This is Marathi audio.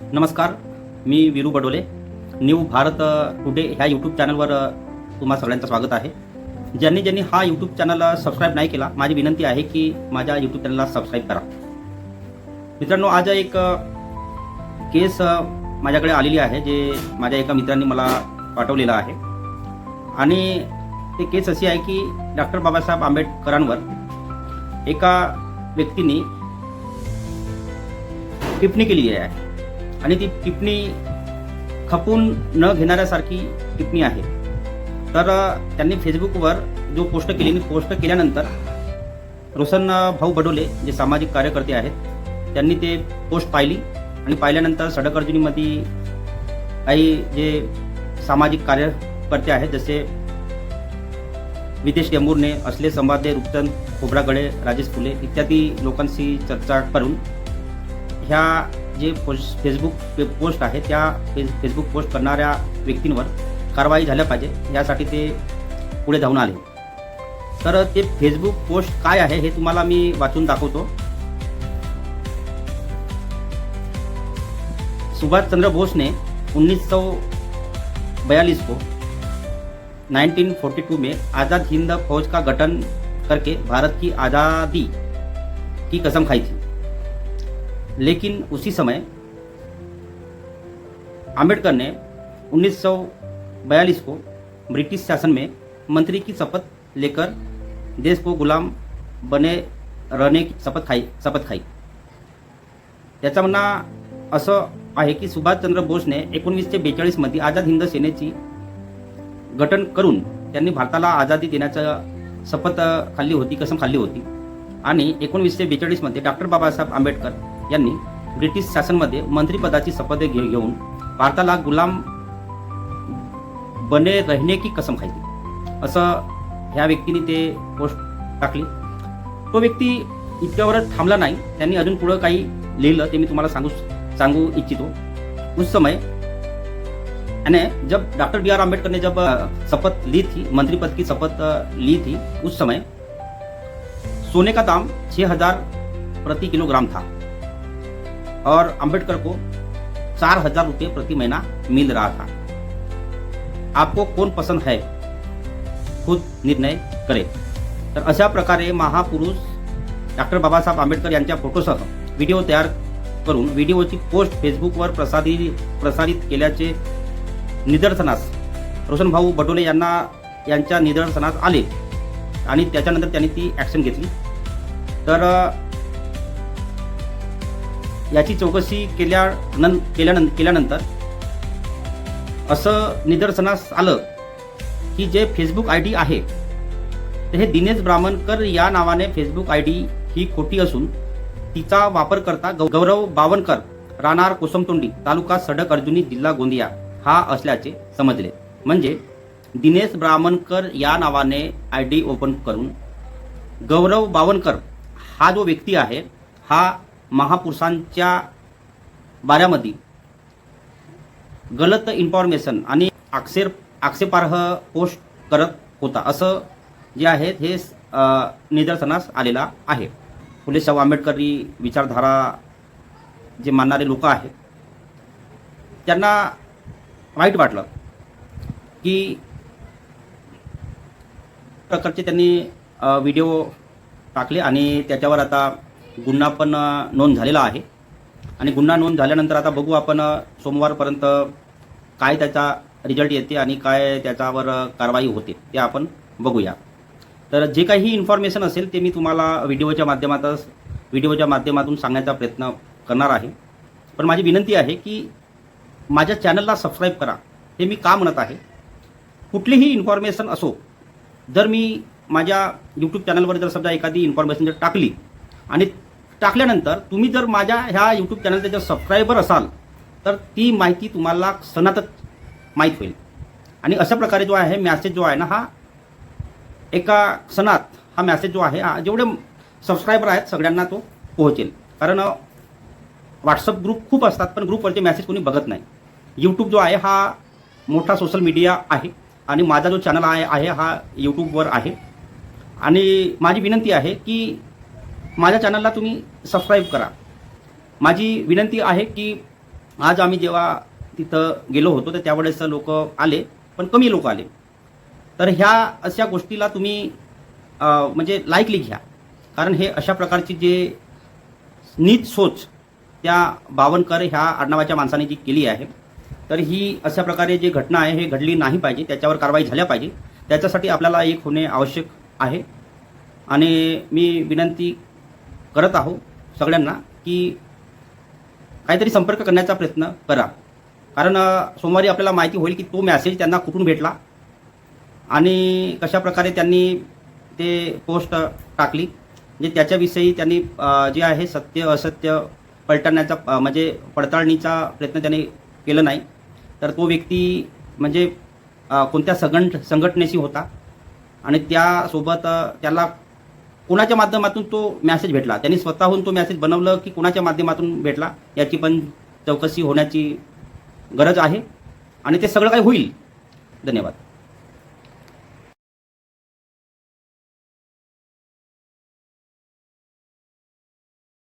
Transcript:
नमस्कार, मी वीरू बडोले. न्यू भारत टुडे ह्या यूट्यूब चॅनलवर तुम्हा सगळ्यांचं स्वागत आहे. ज्यांनी ज्यांनी हा यूट्यूब चॅनल सबस्क्राईब नाही केला, माझी विनंती आहे की माझ्या यूट्यूब चॅनलला सबस्क्राईब करा. मित्रांनो, आज एक केस माझ्याकडे आलेली आहे, जे माझ्या एका मित्रांनी मला पाठवलेलं आहे. आणि ते केस अशी आहे की डॉक्टर बाबासाहेब आंबेडकरांवर एका व्यक्तीने टिप्पणी केलेली आहे आणि ती टिप्पणी खपून न घेणाऱ्यासारखी टिप्पणी आहे. तर त्यांनी फेसबुकवर जो पोस्ट केल्यानंतर रोशन भाऊ बडोले, जे सामाजिक कार्यकर्ते आहेत, त्यांनी ते पोस्ट पाहिली आणि पाहिल्यानंतर सडक अर्जुनीमध्ये काही जे सामाजिक कार्यकर्ते आहेत, जसे विदेश टेंभुर्णे, असले संवादे, रूपचंद खोब्रागडे, राजेश फुले इत्यादी लोकांशी चर्चा करून ह्या जे फेसबुक पोस्ट आहे त्या फेसबुक पोस्ट करणाऱ्या व्यक्तींवर कारवाई झाल्या पाहिजे यासाठी ते पुढे धावून आले. तर ते फेसबुक पोस्ट काय आहे हे तुम्हाला मी वाचून दाखवतो. सुभाष चंद्र बोस ने 1942 को 1942 में आज़ाद हिंद फौज का गठन करके भारत की आज़ादी की कसम खाई थी. लेकिन उसी समय आम्बेडकर ने 1942 को ब्रिटिश शासन में मंत्री की शपथ लेकर देश को गुलाम बने रहने की शपथ खाई. त्याचं म्हणणं असं आहे की सुभाषचंद्र बोसने 1942 मध्ये आझाद हिंद सेनेची गठन करून त्यांनी भारताला आझादी देण्याचं शपथ खाल्ली होती, कसम खाल्ली होती. आणि 1942 मध्ये डॉक्टर बाबासाहेब आंबेडकर यांनी ब्रिटिश शासनमध्ये मंत्रिपदाची शपथ घेऊन भारताला गुलाम बने रहने की कसम खाल्ली, असं ह्या व्यक्तीने ते पोस्ट टाकली. तो व्यक्ती इतक्यावरच थांबला नाही, त्यांनी अजून पुढं काही लिहिलं, ते मी तुम्हाला सांगू इच्छितो. उस समय यानी जब डॉक्टर बी आर अम्बेडकर ने जब शपथ ली थी, मंत्रिपद की शपथ ली थी, उस समय सोने का दाम 6000 प्रति किलोग्राम था और अम्बेडकर को 4000 रुपये प्रति महीना मिल रहा था. आपको कौन पसंद है, खुद निर्णय करे. तर अशा प्रकारे महापुरुष डॉक्टर बाबासाहेब आंबेडकर यांच्या फोटोसह व्हिडिओ तयार करून व्हिडिओची पोस्ट फेसबुकवर प्रसारित केल्याचे निदर्शनास रोशन भाऊ बडोले यांच्या निदर्शनास आले आणि त्याच्यानंतर त्यांनी ती ॲक्शन घेतली. तर याची चौकशी केल्यानंतर असं निदर्शनास आलं की जे फेसबुक आयडी आहे ते हे दिनेश ब्राह्मणकर या नावाने फेसबुक आयडी ही खोटी असून तिचा वापरकर्ता गौरव बावनकर, राहणार कोसमतोंडी, तालुका सडक अर्जुनी, जिल्हा गोंदिया हा असल्याचे समजले. म्हणजे दिनेश ब्राह्मणकर या नावाने आयडी ओपन करून गौरव बावनकर हा जो व्यक्ती आहे हा महापुरुषांच्या बाऱ्यामध्ये गलत इन्फॉर्मेशन आणि आक्षेपार्ह पोस्ट करत होता, असं जे आहे हे निदर्शनास आलेला आहे. फुले शाहू आंबेडकरी विचारधारा जे मानणारे लोक आहेत त्यांना वाईट वाटलं की प्रकारचे त्यांनी व्हिडिओ टाकले आणि त्याच्यावर आता गुन्हा पण नोंद झालेला आहे. आणि गुन्हा नोंद झाल्यानंतर आता बघू आपण सोमवारपर्यंत काय त्याचा रिझल्ट येते आणि काय त्याच्यावर कारवाई होते ते आपण बघूया. तर जे काही इन्फॉर्मेशन असेल ते मी तुम्हाला व्हिडिओच्या माध्यमातून सांगण्याचा प्रयत्न करणार आहे. पण माझी विनंती आहे की माझ्या चॅनलला सबस्क्राईब करा. हे मी का म्हणत आहे, कुठलीही इन्फॉर्मेशन असो, जर मी माझ्या यूट्यूब चॅनलवर जर समजा एखादी इन्फॉर्मेशन जर टाकली आणि टाकल्यानंतर तुम्ही जर माझ्या ह्या यूट्यूब चॅनलचे जर सबस्क्रायबर असाल तर ती माहिती तुम्हाला क्षणातच माहीत होईल. आणि अशा प्रकारे जो आहे मॅसेज जो आहे ना, हा एका क्षणात हा मॅसेज जो आहे जेवढे सबस्क्रायबर आहेत सगळ्यांना तो पोहोचेल. कारण व्हॉट्सअप ग्रुप खूप असतात पण ग्रुपवरचे मॅसेज कोणी बघत नाही. यूट्यूब जो आहे हा मोठा सोशल मीडिया आहे आणि माझा जो चॅनल आहे हा यूट्यूबवर आहे. आणि माझी विनंती आहे की माझ्या चॅनलला तुम्ही सबस्क्राईब करा. माझी विनंती आहे की आज आम्ही जेव्हा तिथं गेलो होतो तर त्यावेळेस लोक आले, पण कमी लोक आले. तर ह्या अशा गोष्टीला तुम्ही म्हणजे लाईकली घ्या, कारण हे अशा प्रकारची जे नीच सोच त्या बावनकर ह्या आडनावाच्या माणसाने जी केली आहे, तर ही अशा प्रकारे जी घटना आहे हे घडली नाही पाहिजे, त्याच्यावर कारवाई झाल्या पाहिजे. त्याच्यासाठी आपल्याला एक होणे आवश्यक आहे. आणि मी विनंती करत आहो सगळ्यांना की काहीतरी संपर्क करण्याचा प्रयत्न करा, कारण सोमवारी आपल्याला माहिती होईल की तो मॅसेज त्यांना कुठून भेटला आणि कशाप्रकारे त्यांनी ते पोस्ट टाकली. म्हणजे त्याच्याविषयी त्यांनी जे आहे सत्य असत्य पलटण्याचा म्हणजे पडताळणीचा प्रयत्न त्यांनी केला नाही. तर तो व्यक्ती म्हणजे कोणत्या संघटनेशी होता आणि त्यासोबत त्याला कोणाच्या माध्यमातून तो मॅसेज भेटला, त्यांनी स्वतःहून तो मॅसेज बनवलं की कोणाच्या माध्यमातून भेटला, याची पण चौकशी होण्याची गरज आहे आणि ते सगळं काही होईल. धन्यवाद.